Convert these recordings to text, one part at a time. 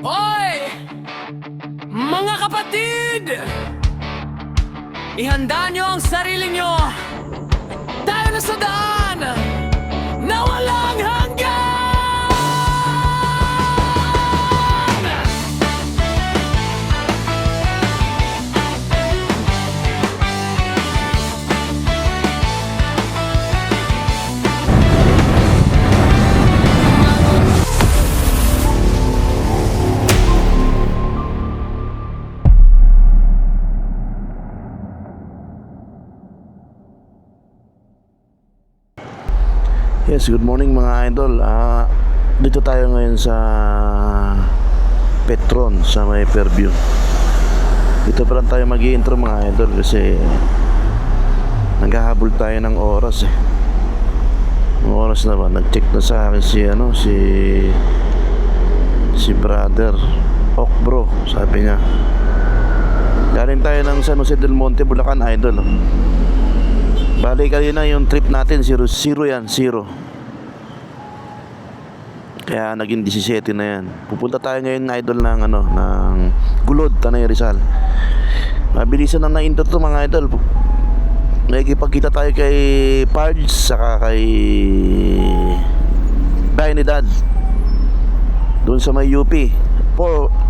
Hoy! Mga kapatid! Ihanda nyo ang sarili nyo! Tayo na sa daan! Na walang hanggan! Yes, good morning mga idol. Dito tayo ngayon sa Petron sa may Fairview. Dito pa lang tayo mag-i-intro mga idol kasi naghahabol tayo ng oras eh. Ang oras na ba? Nag-check na sa akin si brother Okbro, sabi niya. Galing tayo ng San Jose del Monte, Bulacan idol. Bali kanina yung trip natin 0 yan, 0. Kaya naging 17 na yan. Pupunta tayo ngayon idol ng ng Gulod, Tanay Rizal. Mabilisan na na-intro to mga idol. Nakikipagkita tayo kay Pards saka kay Trinidad doon sa may UP 4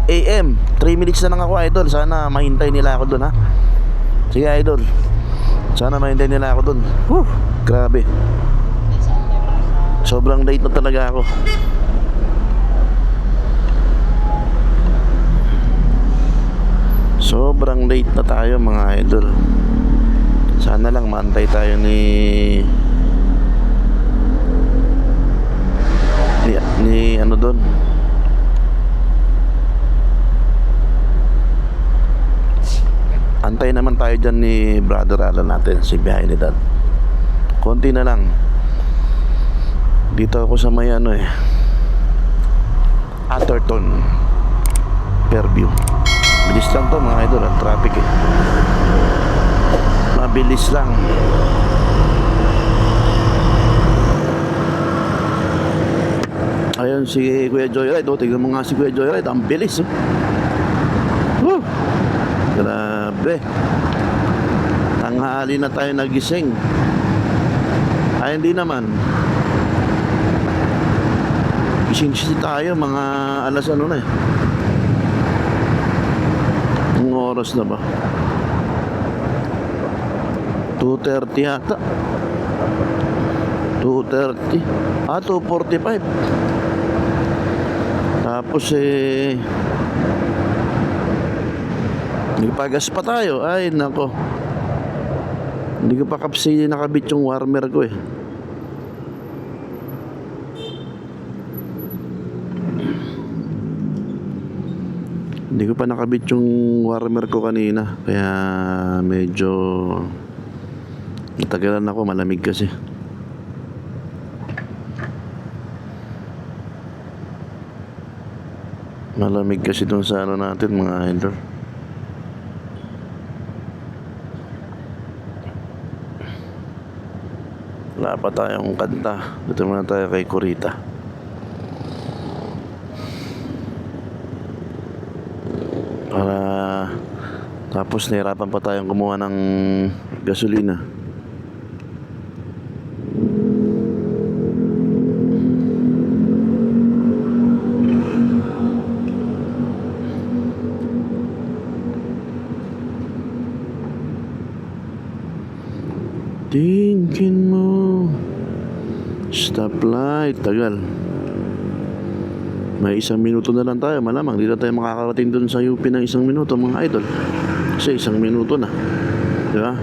AM 3 minutes na lang ako idol. Sana mahintay nila ako doon ha. Sige idol, sana mahintay nila ako dun. Grabe, sobrang late na talaga ako. Sobrang late na tayo mga idol. Sana lang maantay tayo ni ano dun. Antay naman tayo dyan ni brother Alan natin, si Trinidad. Konti na lang. Dito ako sa may Atherton Fairview. Bilis lang to mga idol, ang traffic eh. Mabilis lang. Ayun si Kuya Joyride. Tignan mo nga si Kuya Joyride, ang bilis Grabe. Tanghali na tayo nagising. Ay hindi naman. Gising tayo mga alas na eh. Ang oras na ba? 2:30 yata. 2:30. 2:45. Tapos nagpagas pa tayo. Ay nako, hindi ko pa kapsi nakabit yung warmer ko eh. Hindi ko pa nakabit yung warmer ko kanina. Kaya medyo natagalan ako, malamig kasi. Malamig kasi dun sa natin mga idol. Wala pa tayong kanta. Dito muna tayo kay Kurita. Tapos nahirapan pa tayong kumuha ng gasolina. Tingin mo, stoplight, tagal. May 1 minuto na lang tayo, malamang di na tayo makakarating dun sa UP ng 1 minuto mga idol. Kasi 1 minuto na, di ba?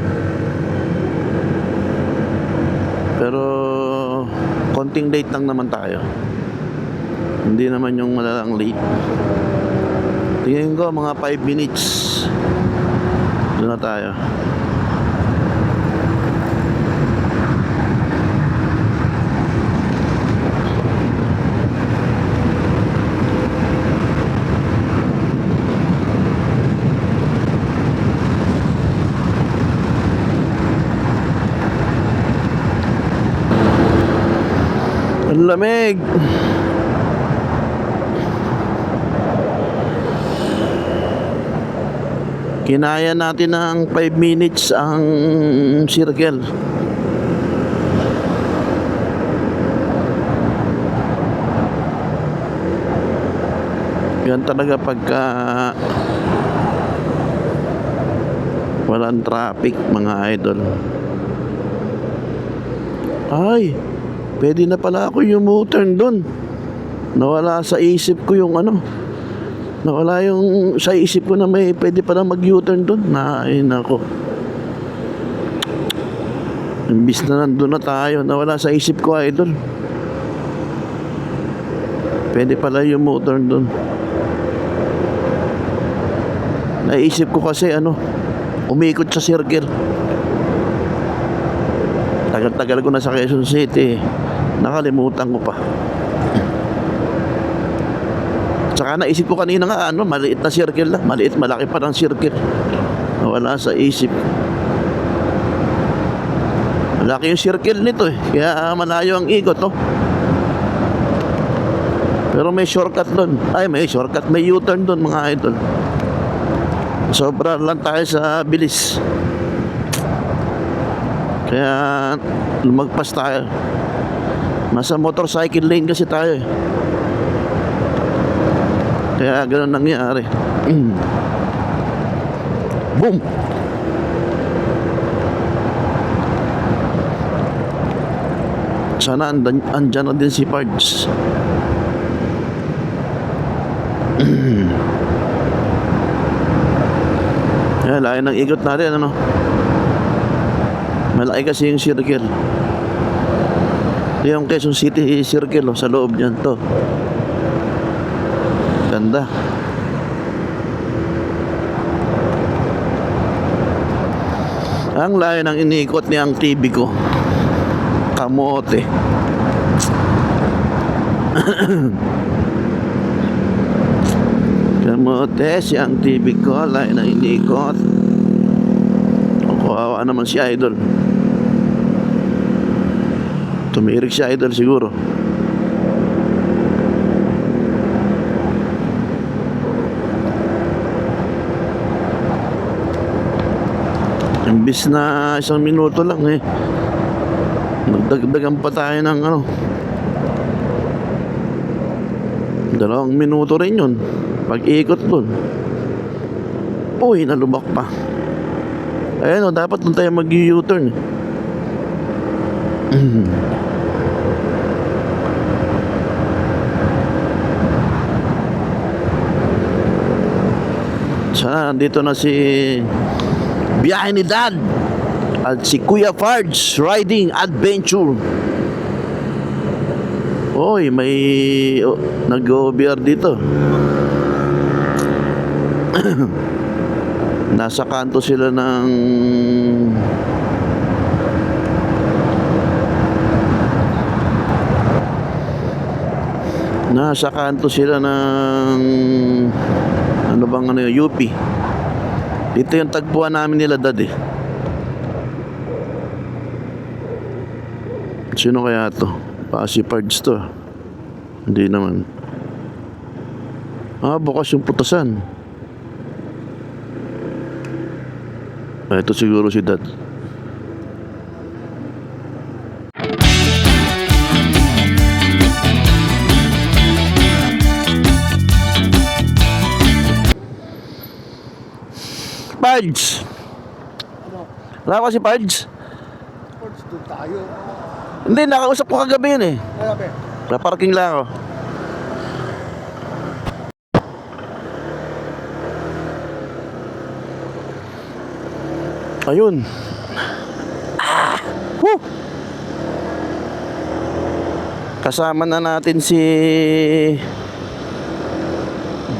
Pero konting late lang naman tayo. Hindi naman yung malalang late. Tingin ko mga 5 minutes doon na tayo. Ang lamig. Kinaya natin ng 5 minutes ang circle. Yan talaga pagka walang traffic, mga idol. Ay, pwede na pala ako yung U-turn doon. Nawala sa isip ko yung ano. Nawala yung sa isip ko na may pwede pala mag-U-turn doon. Ay, nako. Imbis na nandun na tayo, nawala sa isip ko, idol. Pwede pala yung U-turn doon. Naisip ko kasi ano, umikot sa circle. Tagal-tagal ko na sa Quezon City. Nakalimutan ko pa. Tsaka naisip ko kanina nga, ano, maliit na circle lang. Maliit, malaki pa ng circle. Wala sa isip. Malaki yung circle nito eh. Kaya malayo ang ikot, oh. Pero may shortcut doon. Ay, may shortcut. May U-turn doon, mga idol. Sobra lang tayo sa bilis. Kaya lumagpas tayo. Nasa motorcycle lane kasi tayo eh. Kaya ganun nangyari. Boom! Sana andyan na din si Pards. Kaya layo ng ikot natin, ano. Malaki kasi yung circle. Yung Quezon City circle, oh, sa loob niyan to. Ganda. Ang layo ng iniikot niya ang TV ko. Kamote. Kamote siyang TV ko. Layo ng iniikot. Kawawa naman si Idol. Tumirik si Idol siguro. Imbis na 1 minuto lang eh, nagdagdagan pa tayo ng ano, 2 minuto rin yun pag-ikot dun. Uy, nalubak pa. Ayun o, dapat dun tayo mag-U-turn. Sana nandito na si Biyahe ni Dad at si Kuya Farge Riding Adventure. Oy, may nag-OBR dito. Nasa kanto sila ng ano bang ano yung UP. Dito yung tagpuan namin nila, Dad eh. Sino kaya to? Baka si Pards to. Hindi naman. Bukas yung putasan. Ito siguro si Dad. Pards! Wala ko si Pards? Pards, doon tayo. Hindi, nakausap ko kagabi yun eh. Grabe. Naparking lang ako. Ayun. Woo! Kasama na natin si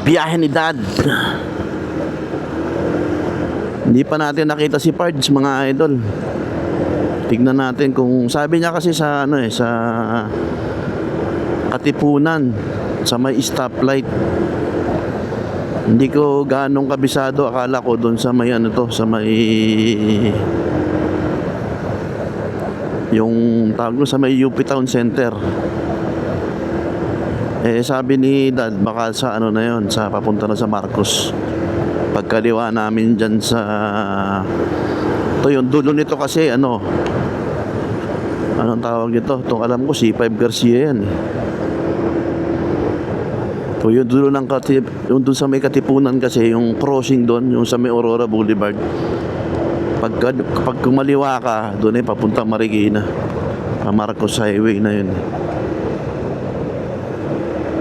Biyahe ni Dad. Hindi pa natin nakita si Pards, mga idol. Tignan natin kung sabi niya kasi sa ano eh, sa Katipunan, sa may stoplight. Hindi ko ganong kabisado, akala ko doon sa may ano to, sa may yung tawag sa may UP Town Center. Eh sabi ni Dad baka sa ano na yon, sa papunta na sa Marcos. pagkaliwa namin dyan sa ito yung dulo nito kasi ano, anong tawag nito, itong alam ko C5 Garcia yan eh. So yung dulo ng yung doon sa may Katipunan kasi yung crossing doon, yung sa may Aurora Boulevard, kapag kumaliwa ka doon papunta Marikina, Marcos Highway na yun.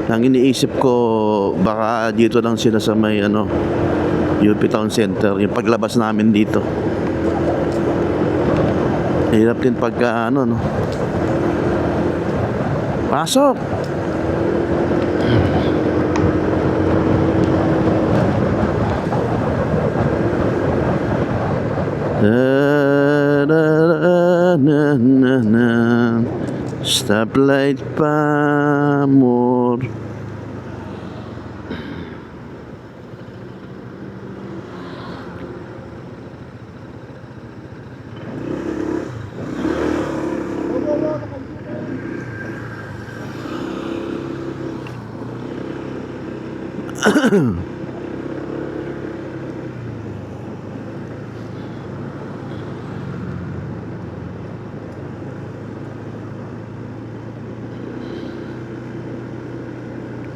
Nang iniisip ko baka dito lang sila sa may ano UP Town Center, yung paglabas namin dito. Hirap din pagka ano no. Pasok. Stoplight pa more.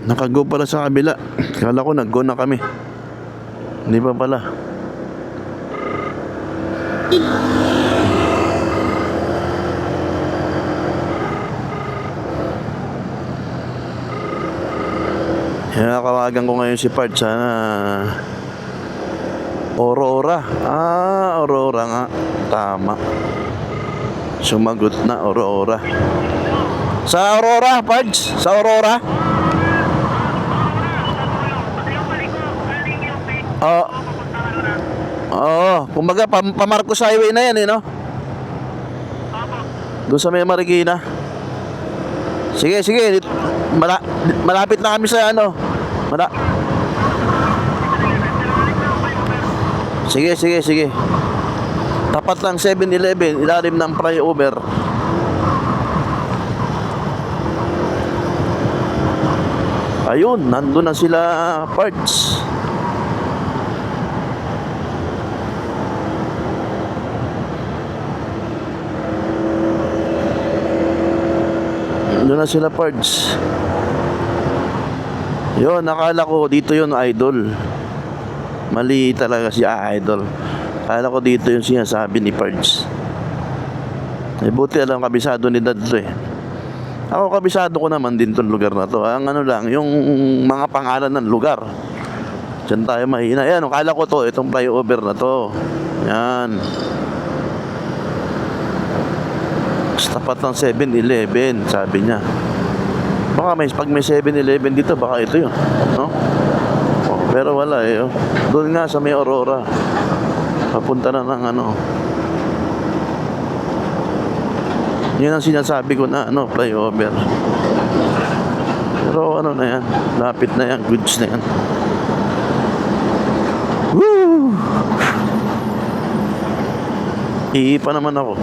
Nakago pala sa kabila. Kala ko nag-go na kami. Hindi pa pala. Kaya kawagan ko ngayon si Part sa Aurora. Aurora nga. Tama. Sumagot na Aurora. Sa Aurora, Parts? Sa Aurora? Oo, kumbaga pa-Marcos Highway na yan no? Doon sa may Marikina. Sige, malapit na kami sa ano. Sige. Tapat lang 7-Eleven, ilalim ng flyover. Ayun, nandun na sila Parts. Doon na sila Parts. Yun, nakala ko dito yun Idol. Mali talaga si Idol. Akala ko dito yung sinasabi ni Parts. Buti alam, kabisado ni Dad to eh. Ako kabisado ko naman din tong lugar na to. Ang ano lang, yung mga pangalan ng lugar. Diyan tayo mahina. Ayan, akala ko to, itong flyover na to. Yan. Tapat ng 7-Eleven, sabi niya. Baka pag may 7-Eleven dito, baka ito yun, no? Pero wala eh. Doon nga sa may Aurora. Papunta na ng ano. Yun ang sinasabi ko na ano, flyover. Pero ano na yan, lapit na yan, goods na yan. Woo! Iipa naman ako.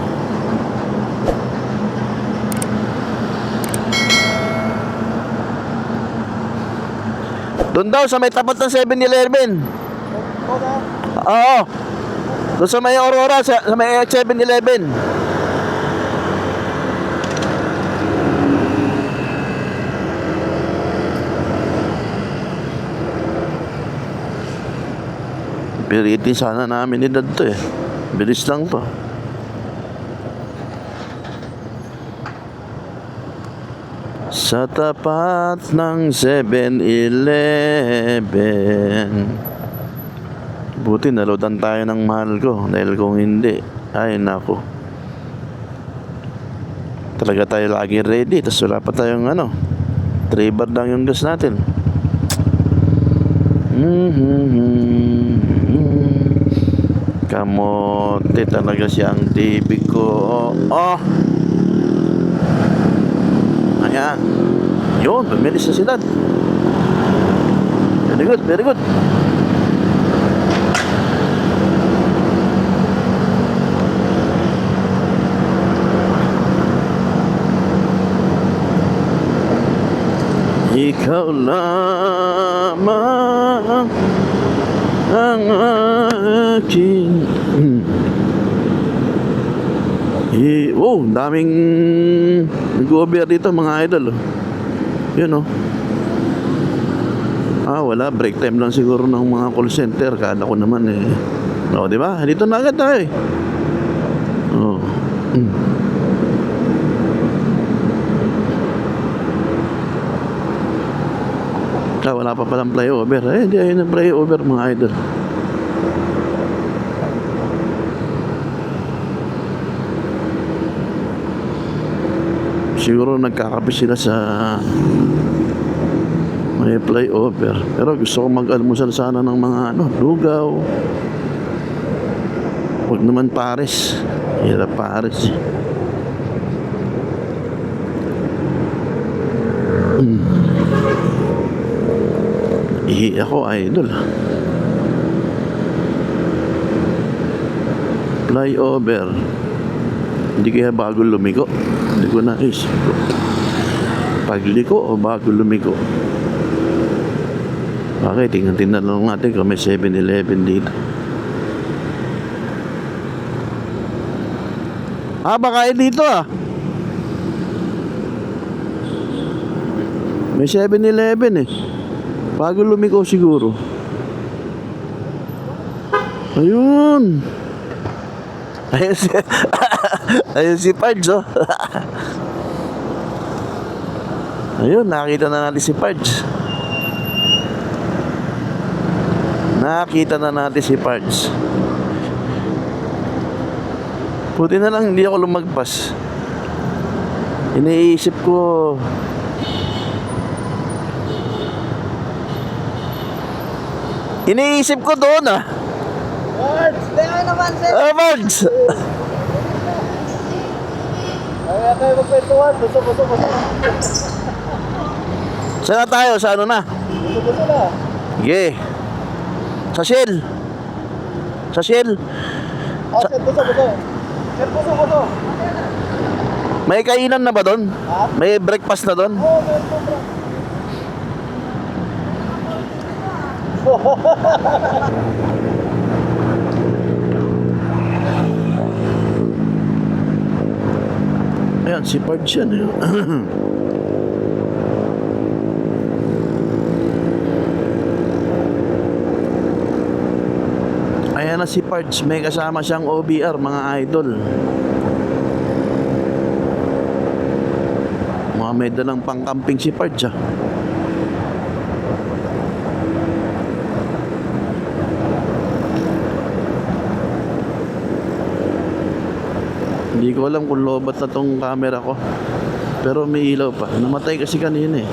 Doon daw sa may tapat ng 7-Eleven. Oo. Doon sa may Aurora, sa may 7-Eleven. Piritin sana namin ni Dad to eh. Bilis lang to. Sa tapat ng 7-Eleven. Buti naloadan tayo ng mahal ko. Dahil kung hindi, ay nako. Talaga tayo lagi ready. Tapos wala pa tayong ano, 3 bar lang yung gas natin. Kamote talaga siyang TV ko. Oh. Ayan. Yun, bumilis na sila. Very good, very good. Ikaw lamang ang aking oh, daming nag-over dito mga idol. Yun oh. Wala, break time lang siguro ng mga call center. Kala ko naman eh. Di ba? Dito na agad tayo eh. Oh. Wala pa palang flyover. Hindi ayun ang flyover mga idol. Siguro nagkakape sila sa may flyover. Pero gusto ko mag-almusal sana ng mga lugaw. Huwag naman pares. Hirap pares. Ihi ako, idol. Flyover. Hindi kaya bago lumiko? Hindi ko naisip. Pagliko o bago lumiko? Okay, tingnan lang natin kung may 7-Eleven dito. Baka dito may 7-Eleven eh. Bago lumiko siguro. Ayun. Ayun si Pards oh. Ayun, nakita na natin si Pards. Nakita na natin si Pards. Buti na lang hindi ako lumagpas. Iniisip ko doon Pards! Kaya naman, sir! Pards! Kaya tayo magkwentuhan. Buso. Saan na tayo? Sa ano na? Buso na. Sige. Sa Shell. Sir, buso. Sir, buso. May kainan na ba doon? May breakfast na doon? Oo, sir. Ayan, si Pards yan eh. Ayan na si Pards. May kasama siyang OBR, mga idol. Mga may dalang pangkamping si Pards Hindi ko alam kung lobat na tong camera ko. Pero may ilaw pa. Namatay kasi kanina eh.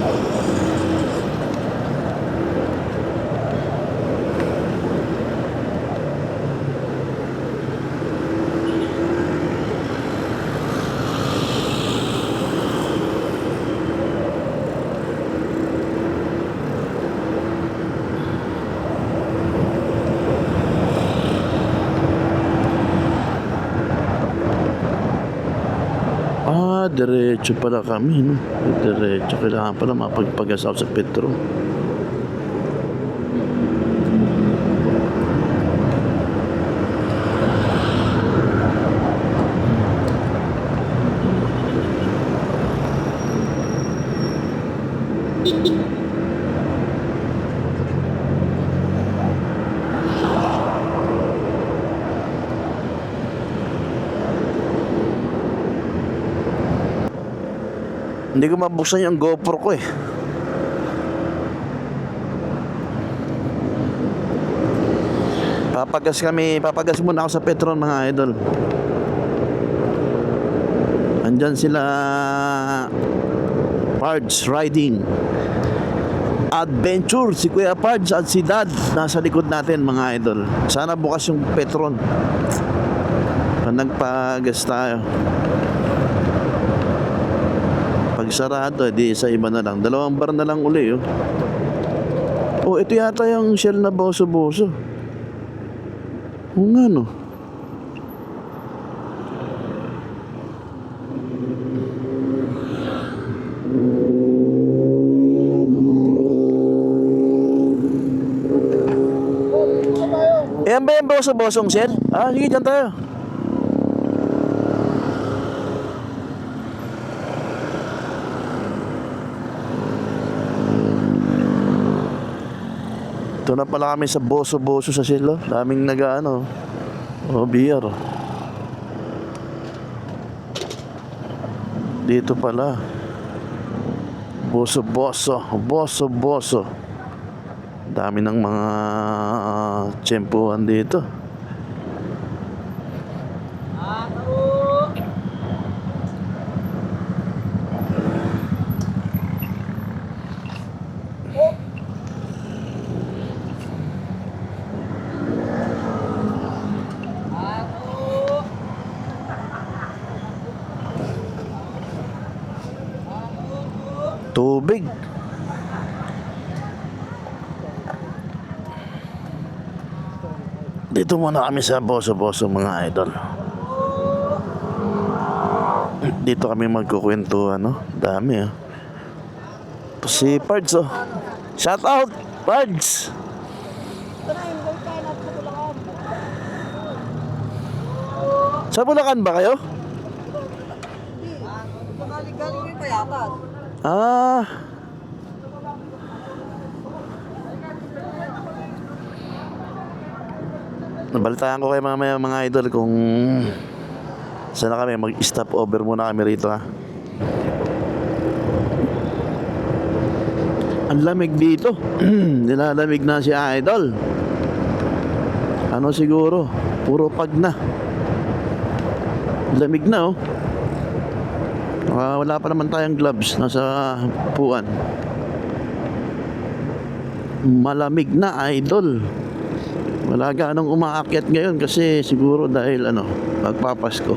Diretso pala kami, no? Diretso, kailangan pala mapagpagasaw sa Petro. Hindi ko mabuksan yung GoPro ko eh. Papagas muna ako sa Petron mga idol. Andyan sila Pards Riding Adventure, si Kuya Pards at si Dad nasa likod natin mga idol. Sana bukas yung Petron. Nagpagas tayo. Pag sarado, di sa iba na lang. 2 bar na lang uli ito yata yung Shell na boso-boso. Nga no. Ayan ba yung boso-bosong, sir? Ah, sige, dyan tayo. Ito na pala kami sa boso-boso sa silo. Daming nag-ano. Oh, beer. Dito pala. Boso-boso. Boso-boso. Dami ng mga tsempuhan dito. Tubig. Dito muna kami sa boso-boso mga idol. Dito kami magkukwentuhan, no? Dami, ah. Ito si Pards, oh. Shout out, Pards! Sa Bulacan ba kayo? Galing yung payatan. Ah. Nabalitaan ko kayo mamaya mga idol kung saan na kami. Mag-stop over muna kami rito, ha. Ang lamig dito. Nilalamig na si idol. Ano siguro? Puro pag na. Lamig na, oh. Wala pa naman tayong gloves. Nasa puan. Malamig na, idol. Wala ganong umaakyat ngayon kasi siguro dahil magpapasko.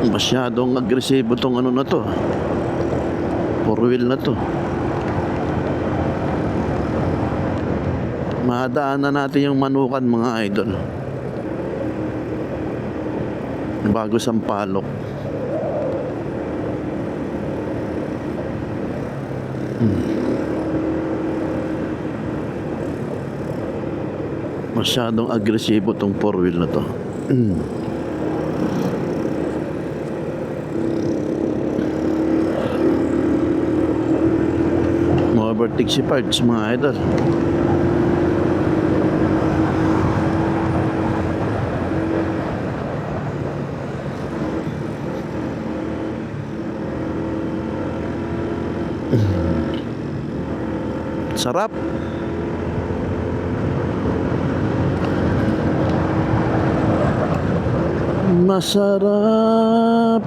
Masyadong agresibo tong na to. 4-wheel na to. Madaanan natin yung Manukan mga idol. Bago Sampaloc. Masyadong agresibo tong 4-wheel na to. Ma-overtake si Pards mga idol. Sarap. Masarap.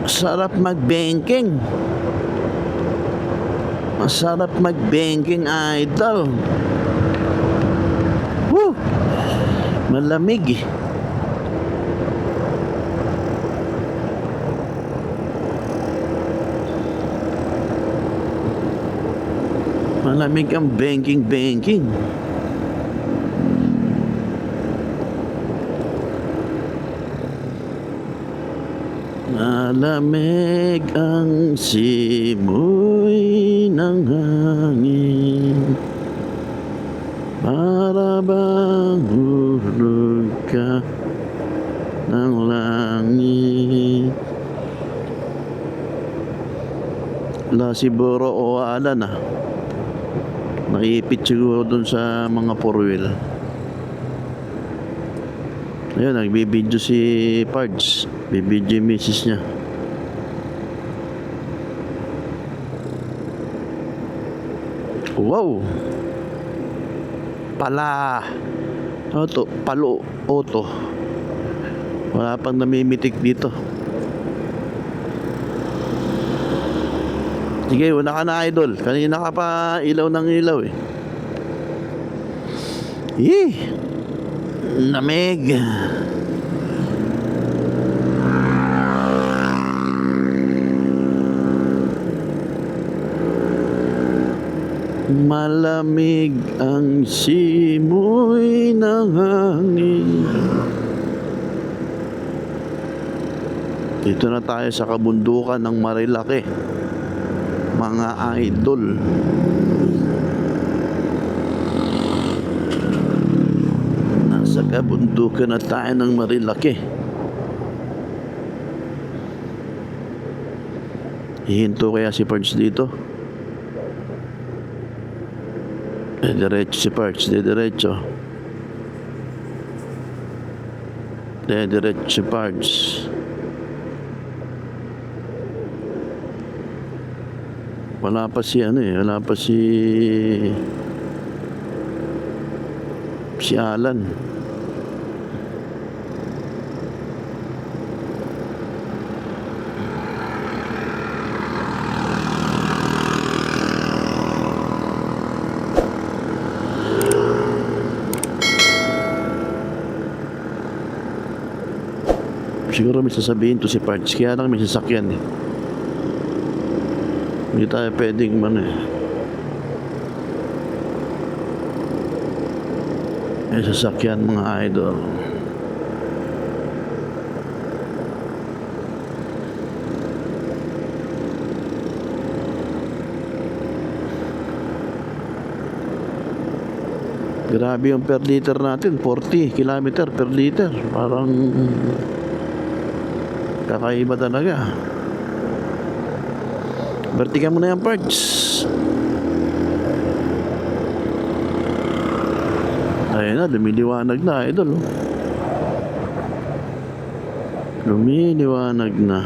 Sarap mag-banking. Masarap mag-banking, idol. Woo! Malamig. Malamig ang banking. Malamig ang simoy ng hangin. Para bang hulog ka ng langit. La siguro o ala na. Maipit siguro dun sa mga 4-wheel. Ayun, nagbibideo si Pards. Bibidyo yung misis niya. Wow! Pala! Ano to? Palo. Auto. Wala pang namimitik dito. Sige, una ka na idol. Kanina ka pa ilaw ng ilaw eh. Lamig. Malamig ang simoy ng hangin. Dito na tayo sa kabundukan ng Marilake, mga idol. Nasa kabundukan na tayo ng Marilake. Hihinto kaya si Pards dito? Diretso si Pards, diretso. Diretso si Pards. Wala pa si wala pa si Alan. Siguro may sasabihin to si Pards, kaya lang may sasakyan eh. Hindi tayo pwedeng may sasakyan mga idol. Grabe yung per liter natin, 40 kilometer per liter. Parang kakaiba talaga. Bertikan mo na yan, Pards. Ayun na, lumiliwanag na, idol. Lumiliwanag na.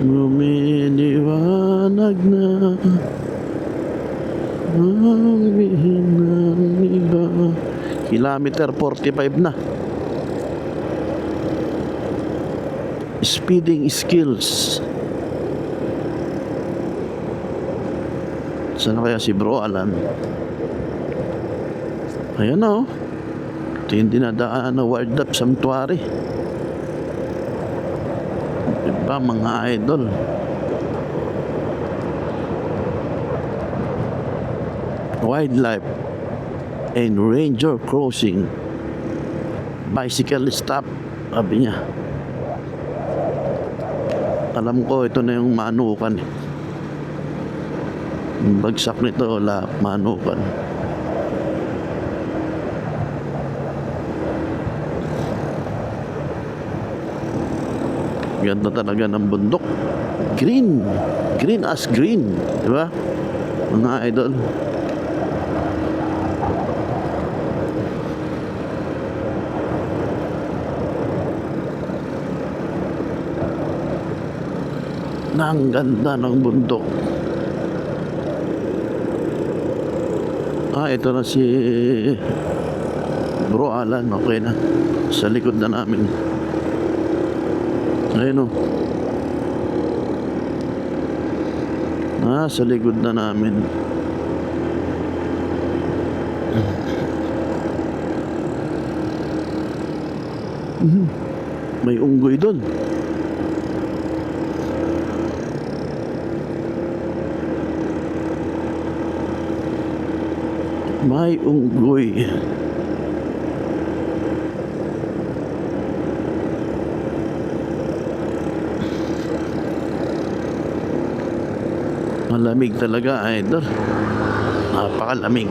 Lumiliwanag na. Ang bihinang iba. Kilometer 45 na. Speeding skills. Saan kaya si Bro Alan? Ayan na Ito yung dinadaan na Wild Up Sanctuary. Diba mga idol? Wildlife and Ranger Crossing. Bicycle stop, sabi niya. Alam ko ito na yung Manukan. Yung bagsak nito, wala, Manukan. Ganda talaga ng bundok. Green. Green as green. Diba? Mga idol. Ang ganda ng bundok. Ito na si Bro Alan. Okay na. Sa likod na namin. Ayun sa likod na namin. May unggoy doon. May unggoy. Malamig talaga, idol. Napakalamig.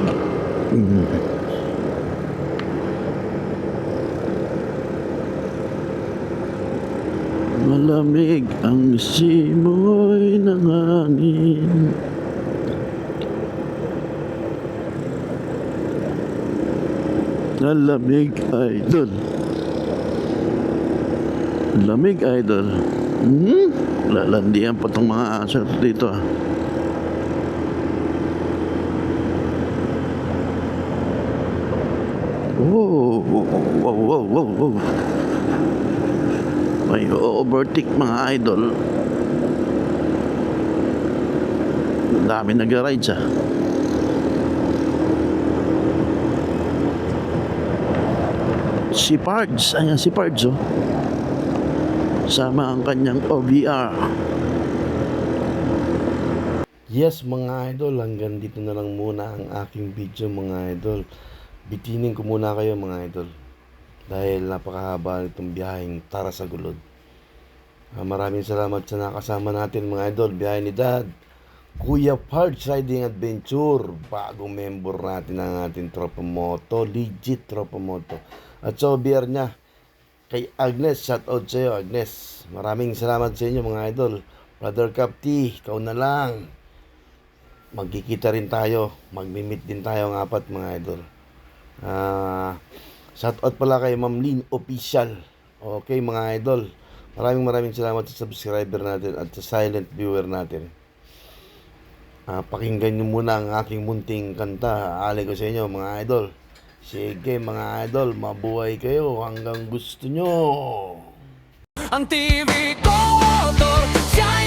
Malamig ang simoy ng hangin. Lamig, idol. Lamig, idol. Lalandian pa itong mga aso dito. Wow. May overtake mga idol. Dami nag-rides Si Pards, ayan si Pards sama ang kanyang OVR. Yes mga idol, hanggang dito na lang muna ang aking video mga idol. Bitinin ko muna kayo mga idol. Dahil napakahaba nitong biyaheng Tara sa Gulod. Maraming salamat sa nakasama natin mga idol. Biyahe ni Dad, Kuya Parts Riding Adventure. Bagong member natin ang ating Tropa Moto. Legit Tropa Moto. At sa OBR niya, kay Agnes, shout out sa iyo Agnes. Maraming salamat sa inyo mga idol. Brother Capti, ikaw na lang. Magkikita rin tayo, magmi-meet din tayo ng apat mga idol. Shout out pala kay Ma'am Lynn Official. Okay mga idol, maraming salamat sa subscriber natin at sa silent viewer natin. Pakinggan nyo muna ang aking munting kanta. Aali ko sa inyo mga idol. Sige mga idol, mabuhay kayo hanggang gusto nyo. Ang TV ko, siya'y